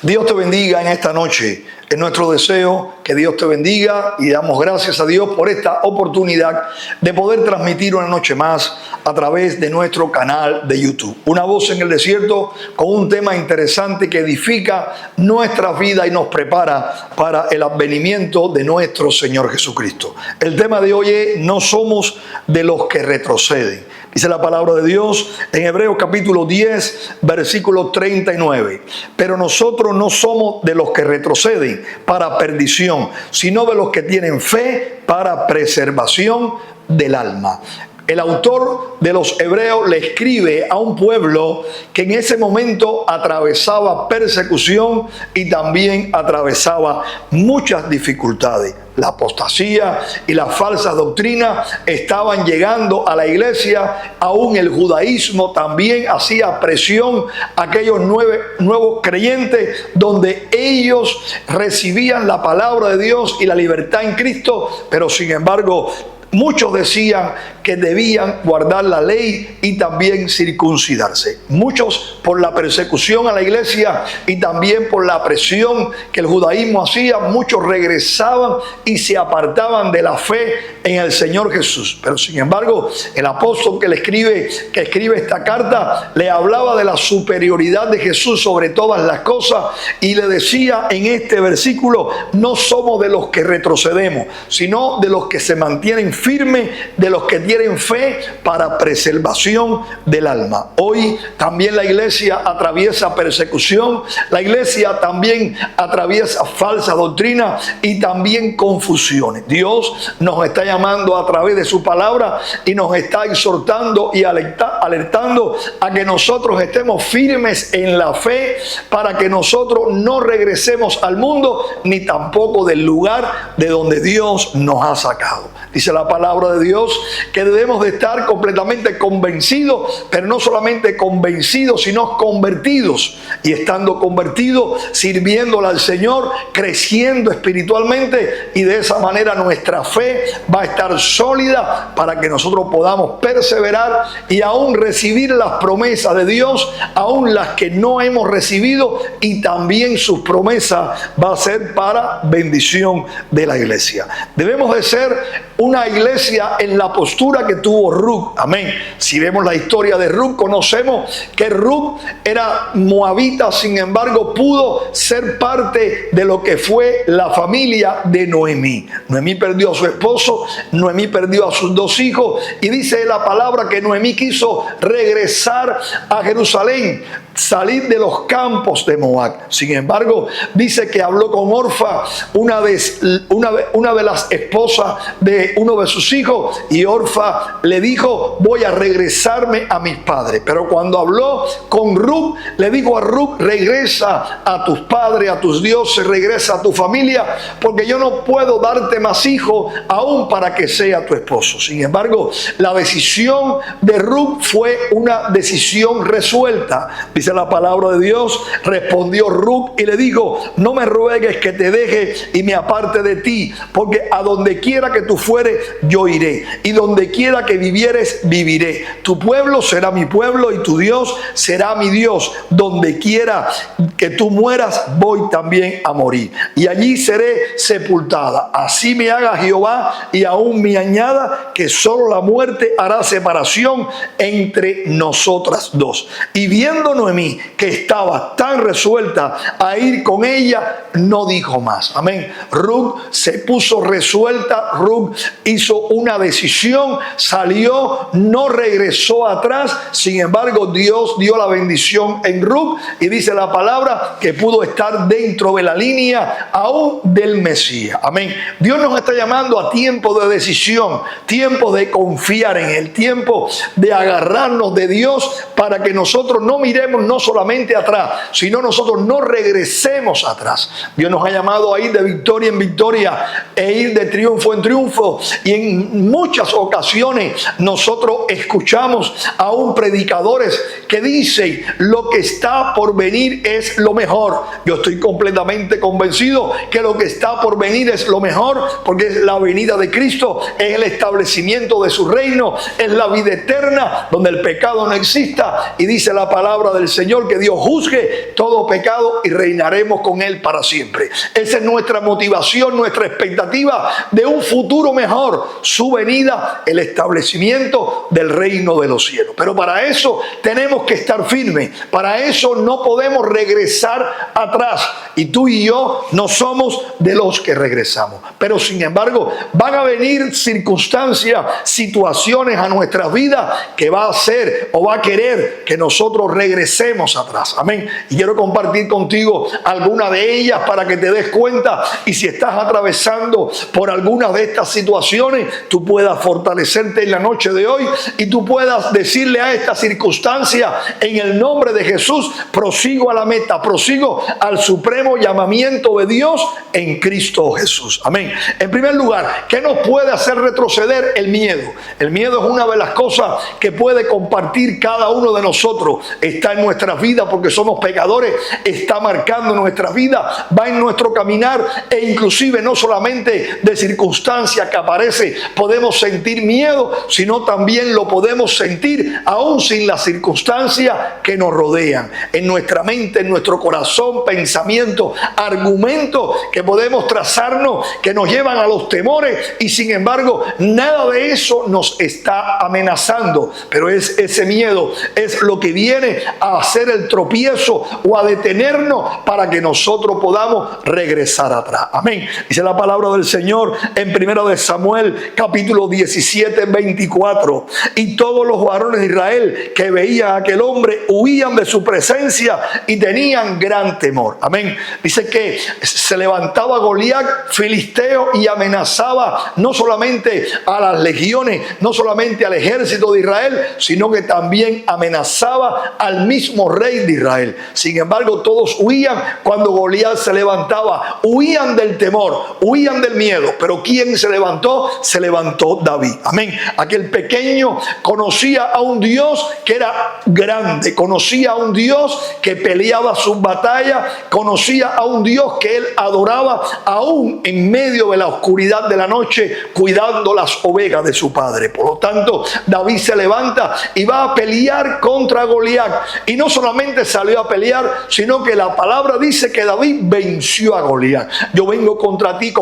Dios te bendiga en esta noche. Es nuestro deseo que Dios te bendiga y damos gracias a Dios por esta oportunidad de poder transmitir una noche más a través de nuestro canal de YouTube. Una voz en el desierto con un tema interesante que edifica nuestra vida y nos prepara para el advenimiento de nuestro Señor Jesucristo. El tema de hoy es: no somos de los que retroceden. Dice la palabra de Dios en Hebreos capítulo 10, versículo 39. Pero nosotros no somos de los que retroceden para perdición, sino de los que tienen fe para preservación del alma. El autor de los Hebreos le escribe a un pueblo que en ese momento atravesaba persecución y también atravesaba muchas dificultades. La apostasía y las falsas doctrinas estaban llegando a la iglesia. Aún el judaísmo también hacía presión a aquellos nuevos creyentes, donde ellos recibían la palabra de Dios y la libertad en Cristo, pero sin embargo muchos decían que debían guardar la ley y también circuncidarse. Muchos, por la persecución a la iglesia y también por la presión que el judaísmo hacía, muchos regresaban y se apartaban de la fe en el Señor Jesús. Pero sin embargo, el apóstol que escribe esta carta le hablaba de la superioridad de Jesús sobre todas las cosas y le decía en este versículo: no somos de los que retrocedemos, sino de los que se mantienen firmes, de los que tienen fe para preservación del alma. Hoy también la iglesia atraviesa persecución, la iglesia también atraviesa falsa doctrina y también confusiones. Dios nos está llamando a través de su palabra y nos está exhortando y alertando a que nosotros estemos firmes en la fe, para que nosotros no regresemos al mundo ni tampoco del lugar de donde Dios nos ha sacado. Dice la palabra de Dios que debemos de estar completamente convencidos, pero no solamente convencidos, sino convertidos. Y estando convertidos, sirviéndole al Señor, creciendo espiritualmente, y de esa manera nuestra fe va a estar sólida para que nosotros podamos perseverar y aún recibir las promesas de Dios, aún las que no hemos recibido, y también sus promesas va a ser para bendición de la iglesia. Debemos de ser una iglesia en la postura que tuvo Ruth. Amén. Si vemos la historia de Ruth, conocemos que Ruth era moabita, sin embargo pudo ser parte de lo que fue la familia de Noemí. Noemí perdió a su esposo, Noemí perdió a sus dos hijos, y dice la palabra que Noemí quiso regresar a Jerusalén, salir de los campos de Moab. Sin embargo, dice que habló con Orfa, una de las esposas de uno de sus hijos, y Orfa le dijo: voy a regresarme a mis padres. Pero cuando habló con Ruth, le dijo a Ruth: regresa a tus padres, a tus dioses, regresa a tu familia, porque yo no puedo darte más hijos aún para que sea tu esposo. Sin embargo, la decisión de Ruth fue una decisión resuelta. Dice la palabra de Dios: respondió Ruth y le dijo: no me ruegues que te deje y me aparte de ti, porque a donde quiera que tú fueres, yo iré, y donde quiera que vivieres, viviré. Tu pueblo será mi pueblo y tu Dios será mi Dios. Donde quiera que tú mueras, voy también a morir, y allí seré sepultada. Así me haga Jehová y aún me añada, que solo la muerte hará separación entre nosotras dos. Y viendo Noemí que estaba tan resuelta a ir con ella, no dijo más. Amén. Ruth se puso resuelta. Ruth hizo una decisión, salió, no regresó atrás. Sin embargo, Dios dio la bendición en Ruth, y dice la palabra que pudo estar dentro de la línea aún del Mesías. Amén. Dios nos está llamando a tiempo de decisión, tiempo de confiar en Él, tiempo de agarrarnos de Dios, para que nosotros no miremos no solamente atrás, sino nosotros no regresemos atrás. Dios nos ha llamado a ir de victoria en victoria e ir de triunfo en triunfo, y en muchas ocasiones nosotros escuchamos a un predicadores que dicen: lo que está por venir es lo mejor. Yo estoy completamente convencido que lo que está por venir es lo mejor, porque es la venida de Cristo, es el establecimiento de su reino, es la vida eterna donde el pecado no exista. Y dice la palabra del Señor, que Dios juzgue todo pecado y reinaremos con Él para siempre. Esa es nuestra motivación, nuestra expectativa de un futuro mejor, su venida, el establecimiento del reino de los cielos. Pero para eso tenemos que estar firmes, para eso no podemos regresar atrás, y tú y yo no somos de los que regresamos. Pero sin embargo van a venir circunstancias, situaciones a nuestras vidas que va a hacer o va a querer que nosotros regresemos atrás. Amén. Y quiero compartir contigo alguna de ellas para que te des cuenta, y si estás atravesando por alguna de estas situaciones, tú puedas fortalecerte en la noche de hoy y tú puedas decirle a esta circunstancia: en el nombre de Jesús, prosigo a la meta, prosigo al supremo llamamiento de Dios en Cristo Jesús. Amén. En primer lugar, ¿qué nos puede hacer retroceder? El miedo. El miedo es una de las cosas que puede compartir cada uno de nosotros. Está en nuestras vidas porque somos pecadores, está marcando nuestra vida, va en nuestro caminar, e inclusive no solamente de circunstancias que aparece podemos sentir miedo, sino también lo podemos sentir aún sin las circunstancias que nos rodean. En nuestra mente, en nuestro corazón, pensamientos, argumentos que podemos trazarnos que nos llevan a los temores, y sin embargo nada de eso nos está amenazando, pero es ese miedo, es lo que viene a hacer el tropiezo o a detenernos para que nosotros podamos regresar atrás. Amén. Dice la palabra del Señor en 1 de Samuel capítulo 17, 24: y todos los varones de Israel que veían a aquel hombre huían de su presencia y tenían gran temor. Amén. Dice que se levantaba Goliat filisteo y amenazaba no solamente a las legiones, no solamente al ejército de Israel, sino que también amenazaba al mismo rey de Israel. Sin embargo, todos huían cuando Goliat se levantaba, huían del temor, huían del miedo. Pero ¿quién se levantó? Se levantó David. Amén. Aquel pequeño conocía a un Dios que era grande, conocía a un Dios que peleaba sus batallas, conocía a un Dios que él adoraba aún en medio de la oscuridad de la noche, cuidando las ovejas de su padre. Por lo tanto, David se levanta y va a pelear contra Goliat. Y no solamente salió a pelear, sino que la palabra dice que David venció a Goliat. Yo vengo contra ti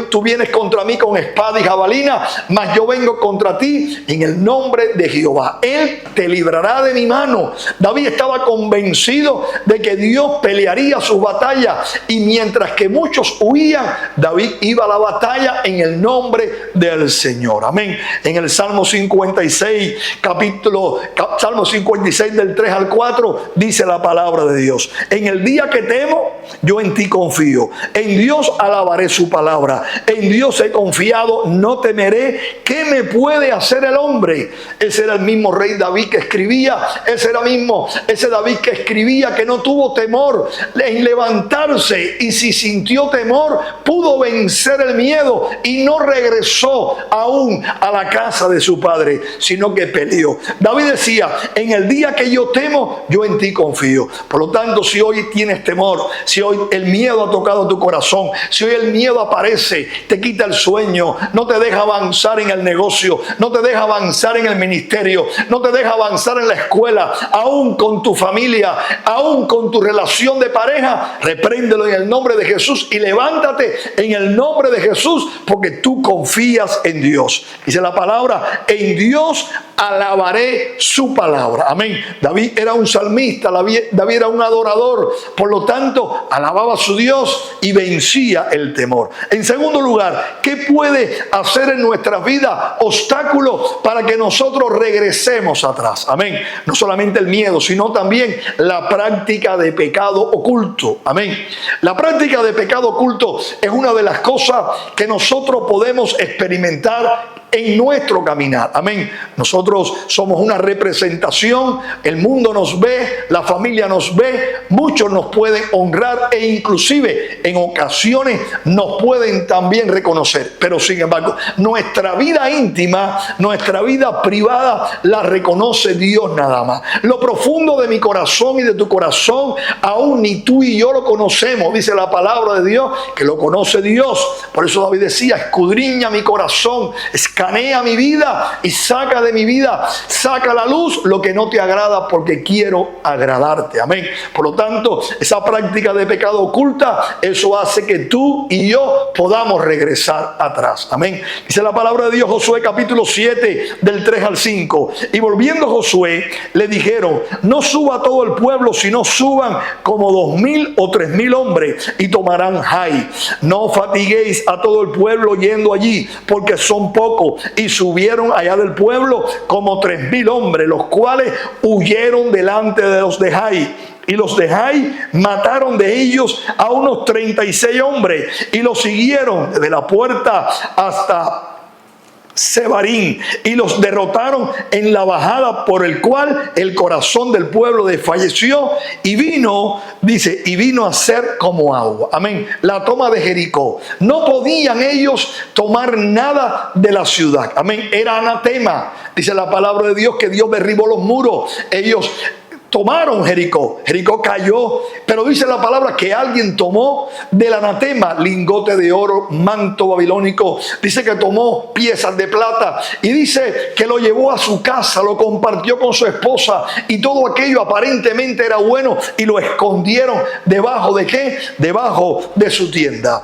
tú vienes contra mí con espada y jabalina, mas yo vengo contra ti en el nombre de Jehová. Él te librará de mi mano. David estaba convencido de que Dios pelearía sus batallas, y mientras que muchos huían, David iba a la batalla en el nombre del Señor. Amén. En el Salmo 56, Salmo 56 del 3 al 4, dice la palabra de Dios: en el día que temo, yo en ti confío. En Dios alabaré su palabra. En Dios he confiado, no temeré. ¿Qué me puede hacer el hombre? Ese era el mismo rey David que escribía, ese David que escribía que no tuvo temor en levantarse, y si sintió temor, pudo vencer el miedo y no regresó aún a la casa de su padre, sino que peleó. David decía: en el día que yo temo, yo en ti confío. Por lo tanto, si hoy tienes temor, si hoy el miedo ha tocado tu corazón, si hoy el miedo aparece, te quita el sueño, no te deja avanzar en el negocio, no te deja avanzar en el ministerio, no te deja avanzar en la escuela, aún con tu familia, aún con tu relación de pareja, repréndelo en el nombre de Jesús y levántate en el nombre de Jesús, porque tú confías en Dios. Dice la palabra: en Dios alabaré su palabra. Amén. David era un salmista, David era un adorador, por lo tanto alababa a su Dios y vencía el temor. En segundo lugar, ¿qué puede hacer en nuestras vidas obstáculos para que nosotros regresemos atrás? Amén. No solamente el miedo, sino también la práctica de pecado oculto. Amén. La práctica de pecado oculto es una de las cosas que nosotros podemos experimentar en nuestro caminar. Amén. Nosotros somos una representación, el mundo nos ve, la familia nos ve, muchos nos pueden honrar e inclusive en ocasiones nos pueden también reconocer. Pero sin embargo, nuestra vida íntima, nuestra vida privada la reconoce Dios nada más. Lo profundo de mi corazón y de tu corazón, aún ni tú y yo lo conocemos. Dice la palabra de Dios que lo conoce Dios. Por eso David decía: escudriña mi corazón, escudriña escanea mi vida y saca de mi vida, saca a la luz lo que no te agrada, porque quiero agradarte. Amén. Por lo tanto, esa práctica de pecado oculta, eso hace que tú y yo podamos regresar atrás. Amén. Dice la palabra de Dios, Josué capítulo 7 del 3 al 5. Y volviendo Josué, le dijeron: no suba todo el pueblo, sino suban como 2,000 o 3,000 hombres y tomarán Jai. No fatiguéis a todo el pueblo yendo allí, porque son pocos. Y subieron allá del pueblo como 3,000 hombres, los cuales huyeron delante de los de Jai. Y los de Jai mataron de ellos a unos 36 hombres y los siguieron desde la puerta hasta Sebarín, y los derrotaron en la bajada, por el cual el corazón del pueblo desfalleció y vino, dice, y vino a ser como agua. Amén. La toma de Jericó. No podían ellos tomar nada de la ciudad. Amén. Era anatema. Dice la palabra de Dios que Dios derribó los muros. Ellos tomaron Jericó. Jericó cayó, pero dice la palabra que alguien tomó del anatema lingote de oro, manto babilónico. Dice que tomó piezas de plata y dice que lo llevó a su casa, lo compartió con su esposa, y todo aquello aparentemente era bueno y lo escondieron debajo de ¿qué? Debajo de su tienda.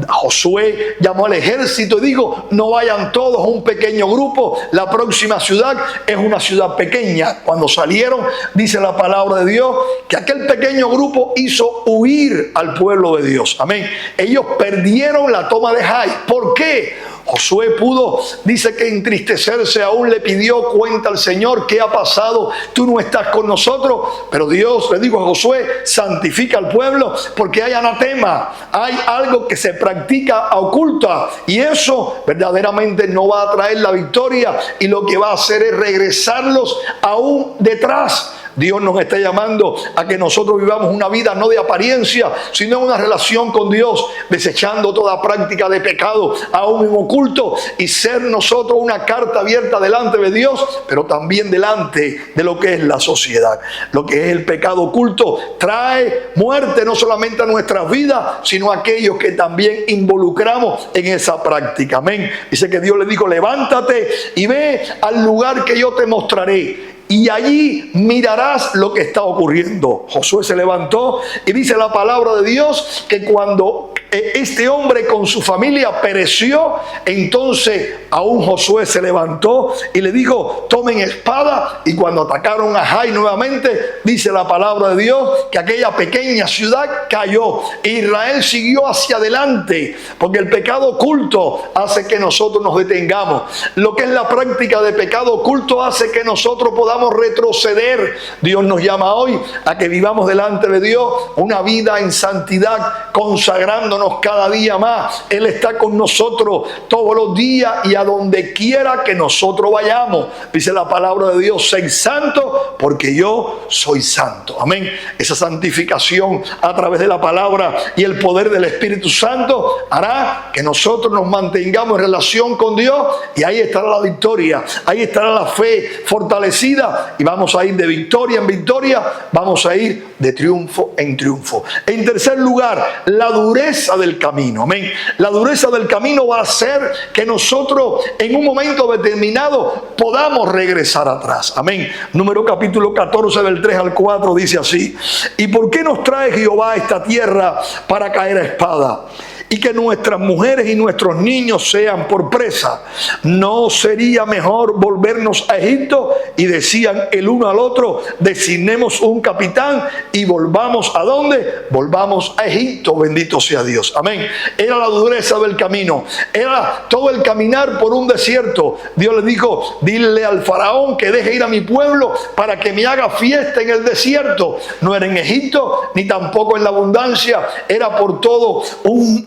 Josué llamó al ejército y dijo: no vayan todos, un pequeño grupo. La próxima ciudad es una ciudad pequeña. Cuando salieron, dice la palabra de Dios que aquel pequeño grupo hizo huir al pueblo de Dios. Amén. Ellos perdieron la toma de Jai. ¿Por qué? Josué pudo, dice que entristecerse, aún le pidió cuenta al Señor: ¿qué ha pasado? Tú no estás con nosotros. Pero Dios le dijo a Josué: santifica al pueblo, porque hay anatema, hay algo que se practica oculta, y eso verdaderamente no va a traer la victoria, y lo que va a hacer es regresarlos aún detrás. Dios nos está llamando a que nosotros vivamos una vida no de apariencia, sino una relación con Dios, desechando toda práctica de pecado, aún en oculto, y ser nosotros una carta abierta delante de Dios, pero también delante de lo que es la sociedad. Lo que es el pecado oculto trae muerte no solamente a nuestras vidas, sino a aquellos que también involucramos en esa práctica. Amén. Dice que Dios le dijo: levántate y ve al lugar que yo te mostraré, y allí mirarás lo que está ocurriendo. Josué se levantó, y dice la palabra de Dios que cuando este hombre con su familia pereció, entonces aún Josué se levantó y le dijo: tomen espada. Y cuando atacaron a Jai nuevamente, dice la palabra de Dios que aquella pequeña ciudad cayó. Israel siguió hacia adelante, porque el pecado oculto hace que nosotros nos detengamos. Lo que es la práctica de pecado oculto hace que nosotros podamos retroceder. Dios nos llama hoy a que vivamos delante de Dios una vida en santidad, consagrándonos cada día más. Él está con nosotros todos los días y a donde quiera que nosotros vayamos. Dice la palabra de Dios: sed santos porque yo soy santo. Amén. Esa santificación a través de la palabra y el poder del Espíritu Santo hará que nosotros nos mantengamos en relación con Dios, y ahí estará la victoria, ahí estará la fe fortalecida, y vamos a ir de victoria en victoria, vamos a ir de triunfo en triunfo. En tercer lugar, la dureza del camino. Amén. La dureza del camino va a hacer que nosotros en un momento determinado podamos regresar atrás. Amén. Número capítulo 14 del 3 al 4 dice así: ¿y por qué nos trae Jehová a esta tierra para caer a espada? Y que nuestras mujeres y nuestros niños sean por presa. ¿No sería mejor volvernos a Egipto? Y decían el uno al otro: designemos un capitán y volvamos ¿a dónde? Volvamos a Egipto. Bendito sea Dios. Amén. Era la dureza del camino, era todo el caminar por un desierto. Dios le dijo: dile al faraón que deje ir a mi pueblo para que me haga fiesta en el desierto. No era en Egipto ni tampoco en la abundancia, era por todo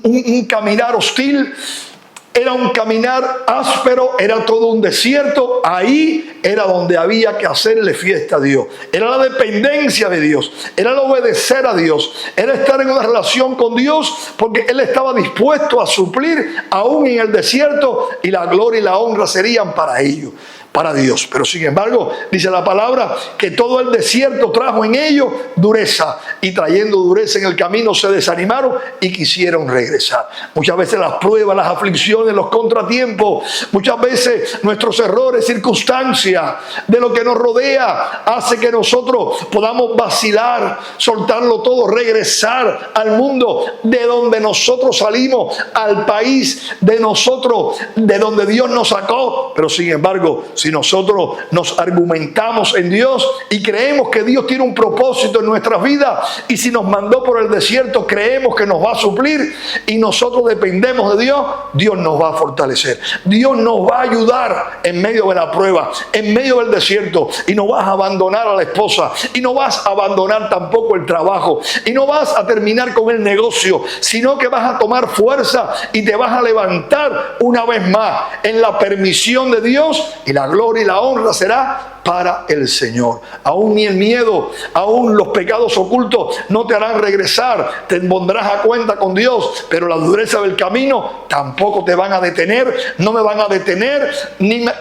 un caminar hostil, era un caminar áspero, era todo un desierto. Ahí era donde había que hacerle fiesta a Dios, era la dependencia de Dios, era el obedecer a Dios, era estar en una relación con Dios, porque Él estaba dispuesto a suplir aún en el desierto, y la gloria y la honra serían para ellos. para Dios. Pero sin embargo, dice la palabra que todo el desierto trajo en ellos dureza, y trayendo dureza en el camino se desanimaron y quisieron regresar. Muchas veces las pruebas, las aflicciones, los contratiempos, muchas veces nuestros errores, circunstancias de lo que nos rodea, hace que nosotros podamos vacilar, soltarlo todo, regresar al mundo de donde nosotros salimos, al país de nosotros, de donde Dios nos sacó. Pero sin embargo, si nosotros nos argumentamos en Dios y creemos que Dios tiene un propósito en nuestras vidas, y si nos mandó por el desierto, creemos que nos va a suplir y nosotros dependemos de Dios, Dios nos va a fortalecer. Dios nos va a ayudar en medio de la prueba, en medio del desierto, y no vas a abandonar a la esposa, y no vas a abandonar tampoco el trabajo, y no vas a terminar con el negocio, sino que vas a tomar fuerza y te vas a levantar una vez más en la permisión de Dios, y la gloria y la honra será para el Señor. Aún ni el miedo, aún los pecados ocultos no te harán regresar, te pondrás a cuenta con Dios, pero la dureza del camino tampoco te van a detener, no me van a detener,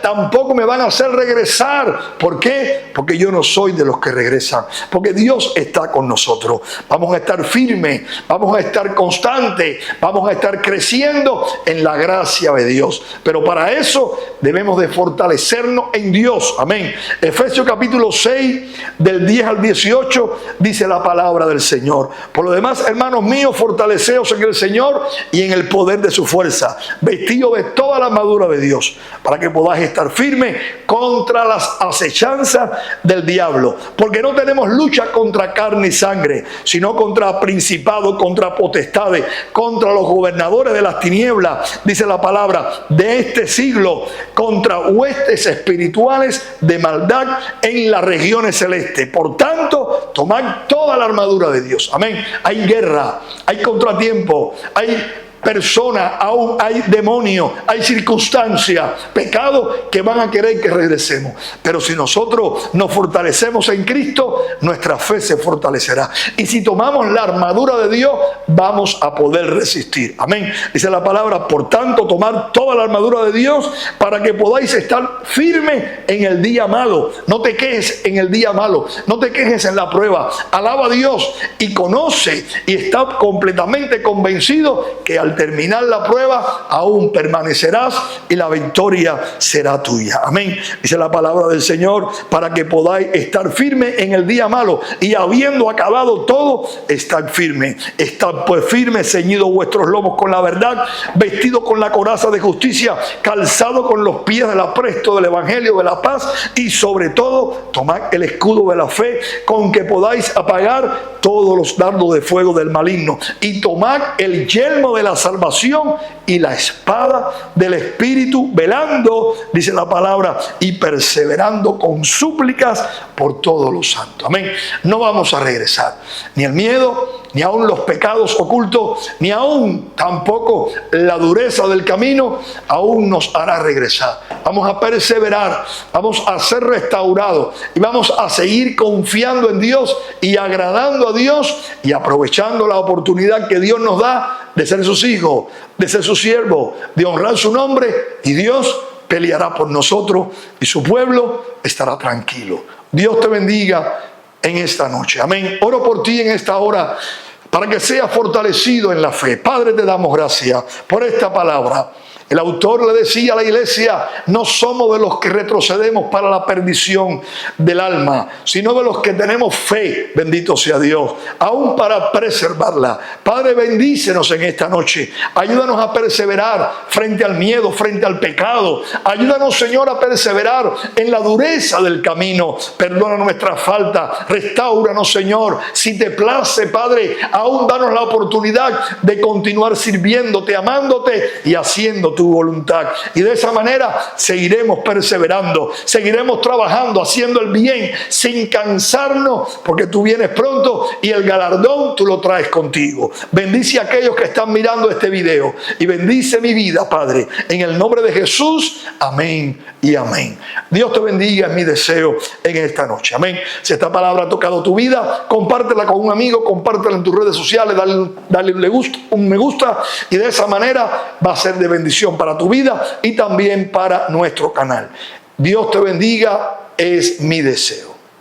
tampoco me van a hacer regresar. ¿Por qué? Porque yo no soy de los que regresan, porque Dios está con nosotros. Vamos a estar firmes, vamos a estar constantes, vamos a estar creciendo en la gracia de Dios, pero para eso debemos de fortalecernos en Dios. Amén. Efesios capítulo 6, del 10 al 18, dice la palabra del Señor: por lo demás, hermanos míos, fortaleceos en el Señor y en el poder de su fuerza, vestidos de toda la armadura de Dios, para que podáis estar firmes contra las acechanzas del diablo. Porque no tenemos lucha contra carne y sangre, sino contra principados, contra potestades, contra los gobernadores de las tinieblas, dice la palabra, de este siglo, contra huestes espirituales de maldad en las regiones celestes. Por tanto, tomad toda la armadura de Dios. Amén. Hay guerra, hay contratiempo, hay personas, aún hay demonios, hay circunstancias, pecados que van a querer que regresemos. Pero si nosotros nos fortalecemos en Cristo, nuestra fe se fortalecerá. Y si tomamos la armadura de Dios, vamos a poder resistir. Amén. Dice la palabra: por tanto, tomad toda la armadura de Dios para que podáis estar firmes en el día malo. No te quejes en el día malo, no te quejes en la prueba. Alaba a Dios y conoce y está completamente convencido que al terminar la prueba aún permanecerás y la victoria será tuya. Amén. Dice la palabra del Señor: para que podáis estar firmes en el día malo, y habiendo acabado todo, estad firmes. Estad pues firmes, ceñidos vuestros lomos con la verdad, vestidos con la coraza de justicia, calzados con los pies del apresto del evangelio de la paz, y sobre todo tomad el escudo de la fe, con que podáis apagar todos los dardos de fuego del maligno, y tomad el yelmo de la salvación y la espada del Espíritu, velando, dice la palabra, y perseverando con súplicas por todos los santos. Amén. No vamos a regresar, ni el miedo, ni aún los pecados ocultos, ni aún tampoco la dureza del camino, aún nos hará regresar. Vamos a perseverar, vamos a ser restaurados y vamos a seguir confiando en Dios y agradando a Dios y aprovechando la oportunidad que Dios nos da de ser sus hijos, de ser sus siervos, de honrar su nombre, y Dios peleará por nosotros y su pueblo estará tranquilo. Dios te bendiga en esta noche. Amén. Oro por ti en esta hora para que seas fortalecido en la fe. Padre, te damos gracias por esta palabra. El autor le decía a la iglesia: no somos de los que retrocedemos para la perdición del alma, sino de los que tenemos fe, bendito sea Dios, aún para preservarla. Padre, bendícenos en esta noche. Ayúdanos a perseverar frente al miedo, frente al pecado. Ayúdanos, Señor, a perseverar en la dureza del camino. Perdona nuestra falta, restáuranos, Señor. Si te place, Padre, aún danos la oportunidad de continuar sirviéndote, amándote y haciendo tu voluntad. Y de esa manera seguiremos perseverando, seguiremos trabajando, haciendo el bien sin cansarnos, porque tú vienes pronto y el galardón tú lo traes contigo. Bendice a aquellos que están mirando este video y bendice mi vida, Padre, en el nombre de Jesús. Amén y amén. Dios te bendiga, es mi deseo en esta noche. Amén. Si esta palabra ha tocado tu vida, compártela con un amigo, compártela en tus redes sociales, dale un me gusta, y de esa manera va a ser de bendición para tu vida y también para nuestro canal. Dios te bendiga, es mi deseo.